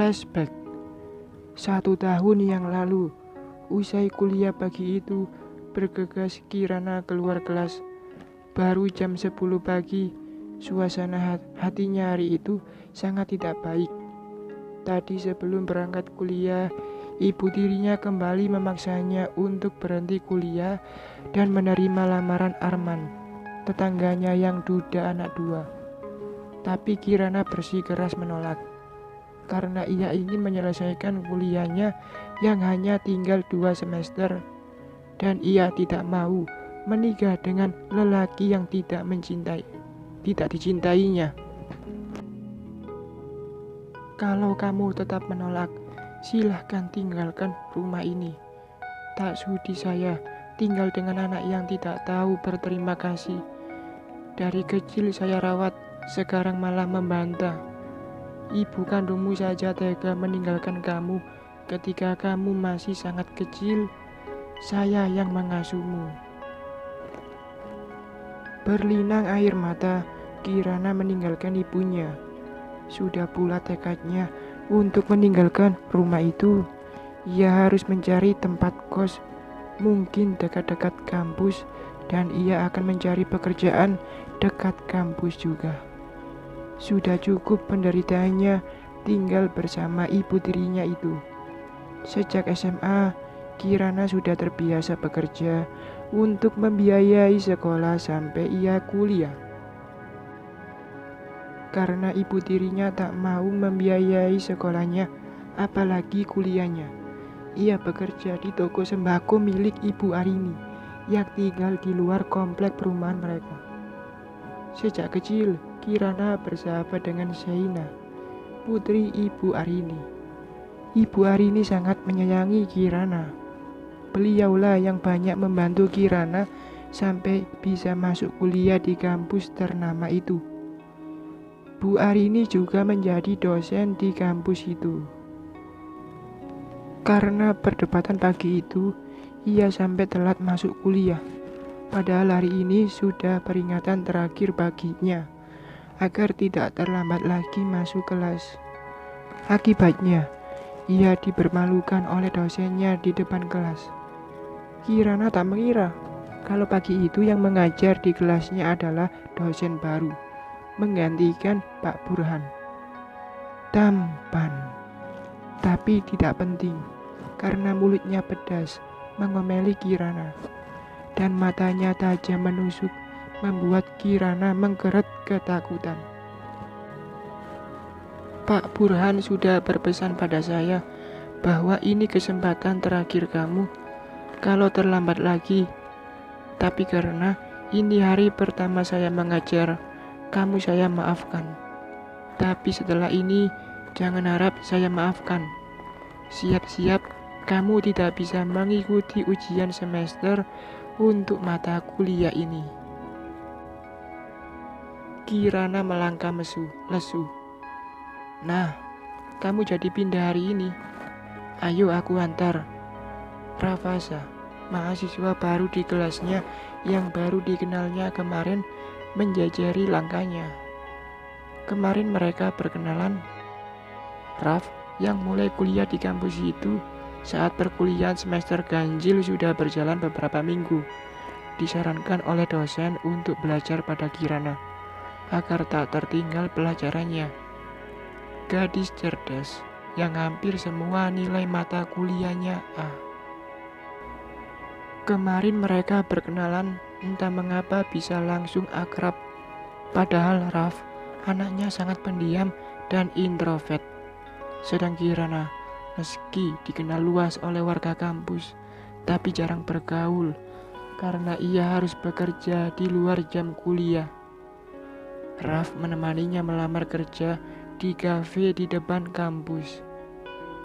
Flashback 1 tahun yang lalu, usai kuliah pagi itu, bergegas Kirana keluar kelas. Baru jam 10 pagi, suasana hatinya hari itu sangat tidak baik. Tadi sebelum berangkat kuliah, ibu tirinya kembali memaksanya untuk berhenti kuliah dan menerima lamaran Arman, tetangganya yang duda anak 2. Tapi Kirana bersikeras menolak, karena ia ingin menyelesaikan kuliahnya yang hanya tinggal 2 semester, dan ia tidak mau menikah dengan lelaki yang tidak dicintainya. Kalau kamu tetap menolak, silahkan tinggalkan rumah ini. Tak sudi saya tinggal dengan anak yang tidak tahu berterima kasih. Dari kecil saya rawat, sekarang malah membantah. Ibu kandungmu saja tega meninggalkan kamu ketika kamu masih sangat kecil. Saya yang mengasuhmu. Berlinang air mata, Kirana meninggalkan ibunya. Sudah bulat tekadnya untuk meninggalkan rumah itu. Ia harus mencari tempat kos, mungkin dekat-dekat kampus, dan ia akan mencari pekerjaan dekat kampus juga. Sudah cukup penderitaannya tinggal bersama ibu tirinya itu. Sejak SMA, Kirana sudah terbiasa bekerja untuk membiayai sekolah sampai ia kuliah. Karena ibu tirinya tak mau membiayai sekolahnya, apalagi kuliahnya, ia bekerja di toko sembako milik Ibu Arini yang tinggal di luar komplek perumahan mereka. Sejak kecil, Kirana bersahabat dengan Shaina, putri Ibu Arini. Ibu Arini sangat menyayangi Kirana. Beliaulah yang banyak membantu Kirana sampai bisa masuk kuliah di kampus ternama itu. Bu Arini juga menjadi dosen di kampus itu. Karena perdebatan pagi itu, ia sampai telat masuk kuliah. Padahal hari ini sudah peringatan terakhir baginya, agar tidak terlambat lagi masuk kelas. Akibatnya, ia dipermalukan oleh dosennya di depan kelas. Kirana tak mengira kalau pagi itu yang mengajar di kelasnya adalah dosen baru, menggantikan Pak Burhan. Tampan, tapi tidak penting, karena mulutnya pedas mengomeli Kirana, dan matanya tajam menusuk, membuat Kirana mengkeret ketakutan. Pak Burhan sudah berpesan pada saya bahwa ini kesempatan terakhir kamu. Kalau terlambat lagi, tapi karena ini hari pertama saya mengajar, kamu saya maafkan. Tapi setelah ini, jangan harap saya maafkan. Siap-siap, kamu tidak bisa mengikuti ujian semester untuk mata kuliah ini. Kirana melangkah lesu. Nah, kamu jadi pindah hari ini. Ayo aku antar. Rafasa, mahasiswa baru di kelasnya yang baru dikenalnya kemarin, menjajari langkahnya. Kemarin mereka berkenalan. Raf, yang mulai kuliah di kampus itu, saat perkuliahan semester ganjil sudah berjalan beberapa minggu, disarankan oleh dosen untuk belajar pada Kirana, agar tak tertinggal pelajarannya. Gadis cerdas, yang hampir semua nilai mata kuliahnya A. Kemarin mereka berkenalan, entah mengapa bisa langsung akrab. Padahal Raf anaknya sangat pendiam dan introvert. Sedang Kirana, meski dikenal luas oleh warga kampus, tapi jarang bergaul karena ia harus bekerja di luar jam kuliah. Raf menemaninya melamar kerja di kafe di depan kampus.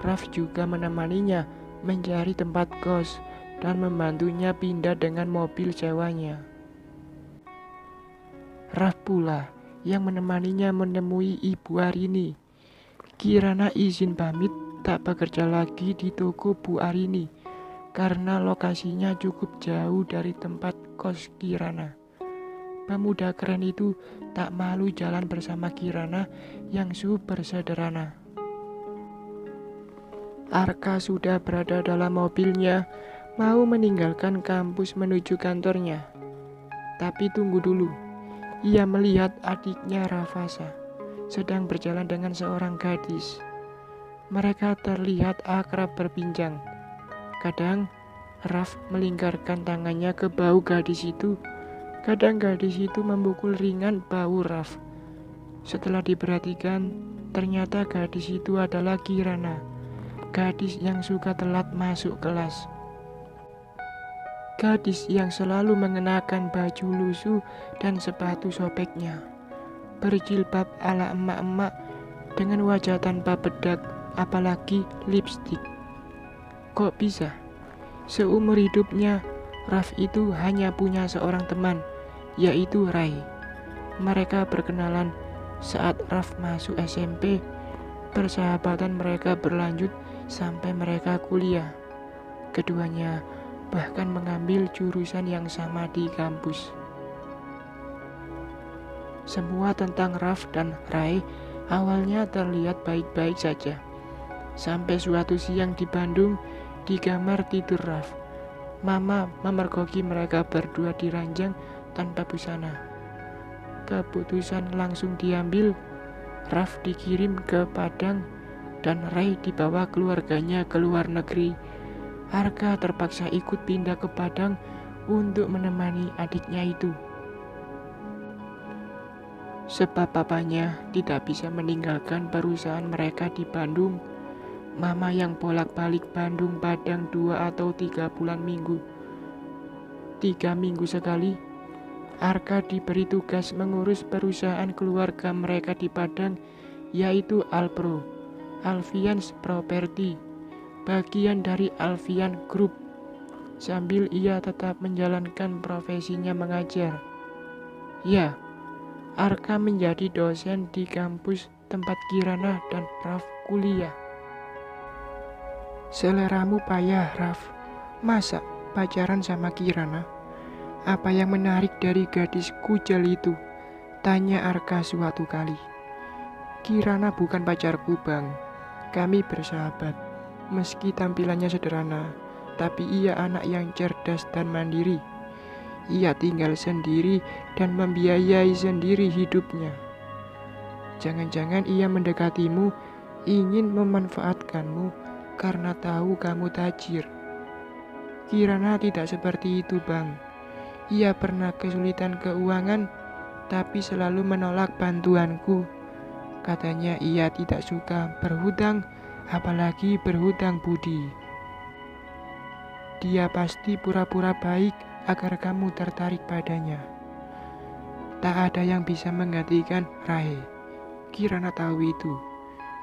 Raf juga menemaninya mencari tempat kos dan membantunya pindah dengan mobil sewanya. Raf pula yang menemaninya menemui Ibu Arini. Kirana izin pamit tak bekerja lagi di toko Bu Arini karena lokasinya cukup jauh dari tempat kos Kirana. Pemuda keren itu tak malu jalan bersama Kirana yang super sederhana. Arka sudah berada dalam mobilnya, mau meninggalkan kampus menuju kantornya. Tapi tunggu dulu, ia melihat adiknya Rafasa sedang berjalan dengan seorang gadis. Mereka terlihat akrab berbincang. Kadang Raf melingkarkan tangannya ke bahu gadis itu, kadang gadis itu memukul ringan bahu Raf. Setelah diperhatikan, ternyata gadis itu adalah Kirana, gadis yang suka telat masuk kelas. Gadis yang selalu mengenakan baju lusuh dan sepatu sobeknya, berjilbab ala emak-emak dengan wajah tanpa bedak, apalagi lipstik. Kok bisa? Seumur hidupnya, Raf itu hanya punya seorang teman, yaitu Rai. Mereka berkenalan saat Raf masuk SMP. Persahabatan mereka berlanjut sampai mereka kuliah. Keduanya bahkan mengambil jurusan yang sama di kampus. Semua tentang Raf dan Rai awalnya terlihat baik-baik saja. Sampai suatu siang di Bandung, di kamar tidur Raf, Mama memergoki mereka berdua di ranjang tanpa busana. Keputusan langsung diambil, Raf dikirim ke Padang dan Rai dibawa keluarganya ke luar negeri. Arka terpaksa ikut pindah ke Padang untuk menemani adiknya itu. Sebab papanya tidak bisa meninggalkan perusahaan mereka di Bandung. Mama yang bolak-balik Bandung Padang 2 atau 3 bulan minggu. 3 minggu sekali, Arka diberi tugas mengurus perusahaan keluarga mereka di Padang, yaitu Alpro, Alfians Property, bagian dari Alfian Group, sambil ia tetap menjalankan profesinya mengajar. Ya, Arka menjadi dosen di kampus tempat Kirana dan Raf kuliah. Seleramu payah, Raf. Masa pacaran sama Kirana? Apa yang menarik dari gadis kujal itu? Tanya Arka suatu kali. Kirana bukan pacarku, Bang. Kami bersahabat. Meski tampilannya sederhana, tapi ia anak yang cerdas dan mandiri. Ia tinggal sendiri dan membiayai sendiri hidupnya. Jangan-jangan ia mendekatimu, ingin memanfaatkanmu karena tahu kamu tajir. Kirana tidak seperti itu, Bang. Ia pernah kesulitan keuangan, tapi selalu menolak bantuanku. Katanya ia tidak suka berhutang, apalagi berhutang budi. Dia pasti pura-pura baik agar kamu tertarik padanya. Tak ada yang bisa menggantikan Rai. Kirana tahu itu.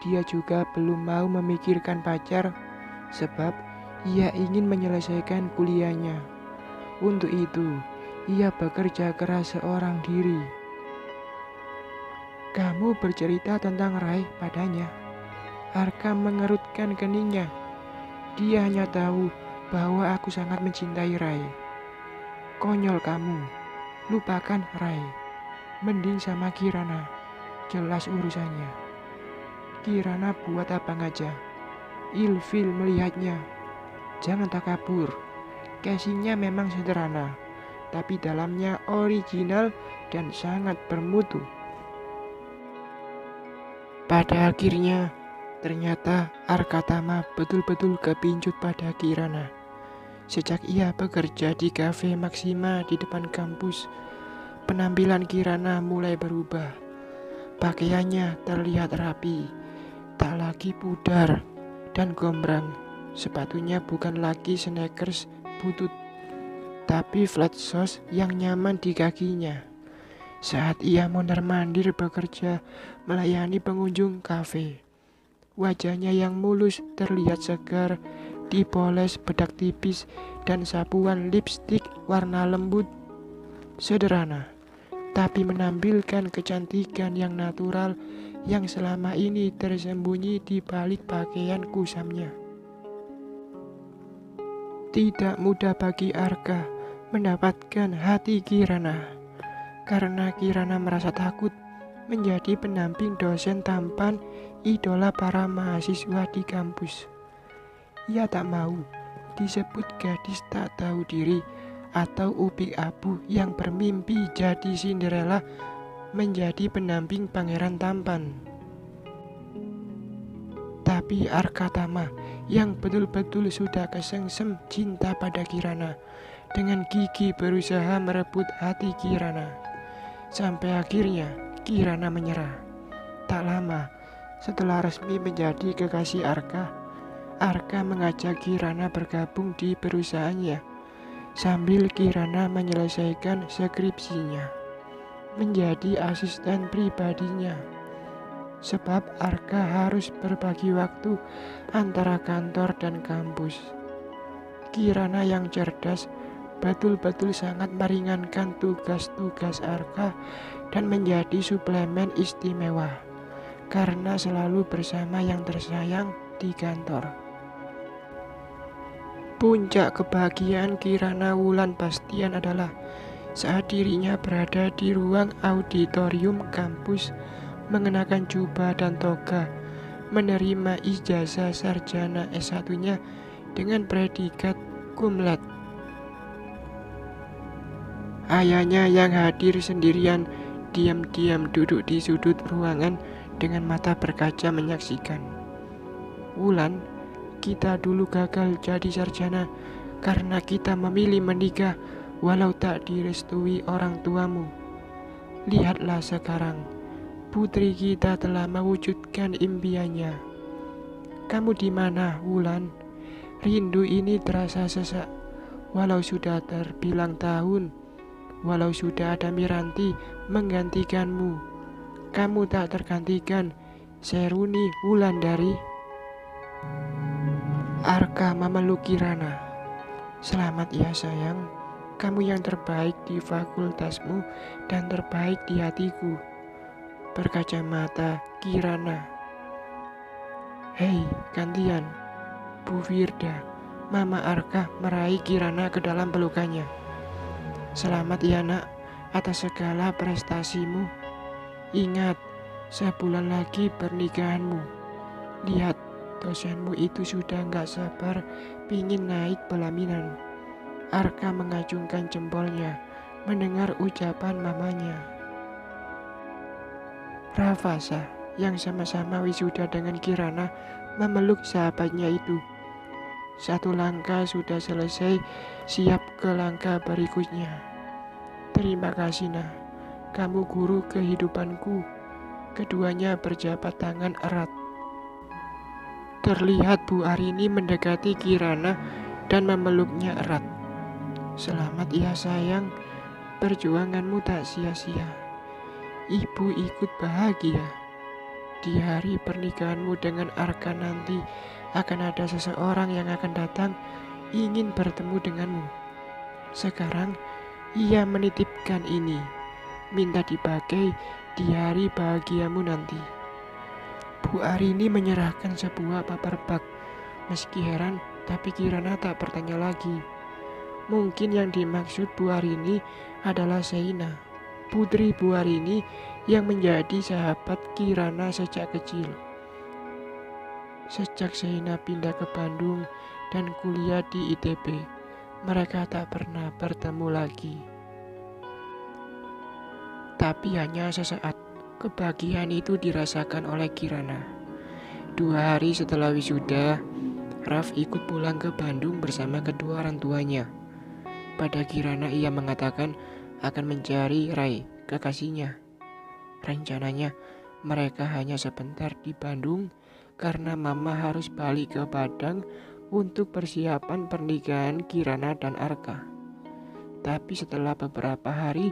Dia juga belum mau memikirkan pacar, sebab ia ingin menyelesaikan kuliahnya. Untuk itu, ia bekerja keras seorang diri. Kamu bercerita tentang Rai padanya. Arka mengerutkan keningnya. Dia hanya tahu bahwa aku sangat mencintai Rai. Konyol kamu, lupakan Rai. Mending sama Kirana, jelas urusannya. Kirana buat abang aja, ilfil melihatnya. Jangan takabur, casingnya memang sederhana, tapi dalamnya original dan sangat bermutu. Pada akhirnya, ternyata Arkatama betul-betul kepincut pada Kirana. Sejak ia bekerja di kafe Maxima di depan kampus, penampilan Kirana mulai berubah. Pakaiannya terlihat rapi, tak lagi pudar dan gombrang. Sepatunya bukan lagi sneakers butut, tapi flat shoes yang nyaman di kakinya. Saat ia mondar-mandir bekerja melayani pengunjung kafe, wajahnya yang mulus terlihat segar, dipoles bedak tipis dan sapuan lipstik warna lembut. Sederhana, tapi menampilkan kecantikan yang natural yang selama ini tersembunyi di balik pakaian kusamnya. Tidak mudah bagi Arka mendapatkan hati Kirana, karena Kirana merasa takut menjadi pendamping dosen tampan idola para mahasiswa di kampus. Ia tak mau disebut gadis tak tahu diri atau ubik abu yang bermimpi jadi Cinderella menjadi pendamping pangeran tampan. Tapi Arkatama yang betul-betul sudah kesengsem cinta pada Kirana dengan gigih berusaha merebut hati Kirana. Sampai akhirnya Kirana menyerah. Tak lama setelah resmi menjadi kekasih Arka mengajak Kirana bergabung di perusahaannya sambil Kirana menyelesaikan skripsinya menjadi asisten pribadinya. Sebab Arka harus berbagi waktu antara kantor dan kampus. Kirana yang cerdas betul-betul sangat meringankan tugas-tugas Arka dan menjadi suplemen istimewa karena selalu bersama yang tersayang di kantor. Puncak kebahagiaan Kirana Wulan Bastian adalah saat dirinya berada di ruang auditorium kampus mengenakan jubah dan toga, menerima ijazah sarjana S1-nya dengan predikat cum laude. Ayahnya yang hadir sendirian diam-diam duduk di sudut ruangan dengan mata berkaca menyaksikan. Wulan, kita dulu gagal jadi sarjana karena kita memilih menikah walau tak direstui orang tuamu. Lihatlah sekarang, putri kita telah mewujudkan impiannya. Kamu di mana, Wulan? Rindu ini terasa sesak, walau sudah terbilang tahun, walau sudah ada Miranti menggantikanmu. Kamu tak tergantikan, Seruni Wulandari. Arka memeluk Kirana. Selamat ya sayang, kamu yang terbaik di fakultasmu dan terbaik di hatiku. Berkacamata Kirana. Hei, gantian. Bu Firda, Mama Arka meraih Kirana ke dalam pelukannya. Selamat ya nak, atas segala prestasimu. Ingat, sebulan lagi pernikahanmu. Lihat, dosenmu itu sudah gak sabar pingin naik pelaminan. Arka mengacungkan jempolnya mendengar ucapan mamanya. Rafasa yang sama-sama wisuda dengan Kirana memeluk sahabatnya itu. Satu langkah sudah selesai, siap ke langkah berikutnya. Terima kasih nah, kamu guru kehidupanku. Keduanya berjabat tangan erat. Terlihat Bu Arini mendekati Kirana dan memeluknya erat. Selamat ya sayang, perjuanganmu tak sia-sia. Ibu ikut bahagia. Di hari pernikahanmu dengan Arka nanti akan ada seseorang yang akan datang ingin bertemu denganmu. Sekarang ia menitipkan ini, minta dipakai di hari bahagiamu nanti. Bu Arini menyerahkan sebuah paper bag. Meski heran, tapi Kirana tak bertanya lagi. Mungkin yang dimaksud Bu Arini adalah Seina, putri Bu Arini yang menjadi sahabat Kirana sejak kecil. Sejak Seina pindah ke Bandung dan kuliah di ITB, mereka tak pernah bertemu lagi. Tapi hanya sesaat, kebahagiaan itu dirasakan oleh Kirana. 2 hari setelah wisuda, Raf ikut pulang ke Bandung bersama kedua orang tuanya. Pada Kirana ia mengatakan akan mencari Rai, kekasihnya. Rencananya mereka hanya sebentar di Bandung karena mama harus balik ke Padang untuk persiapan pernikahan Kirana dan Arka. Tapi setelah beberapa hari,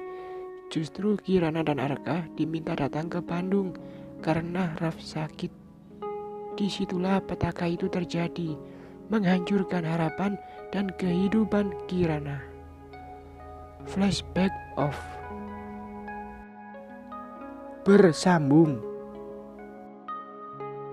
justru Kirana dan Arka diminta datang ke Bandung karena Raf sakit. Disitulah petaka itu terjadi, menghancurkan harapan dan kehidupan Kirana. Flashback off. Bersambung.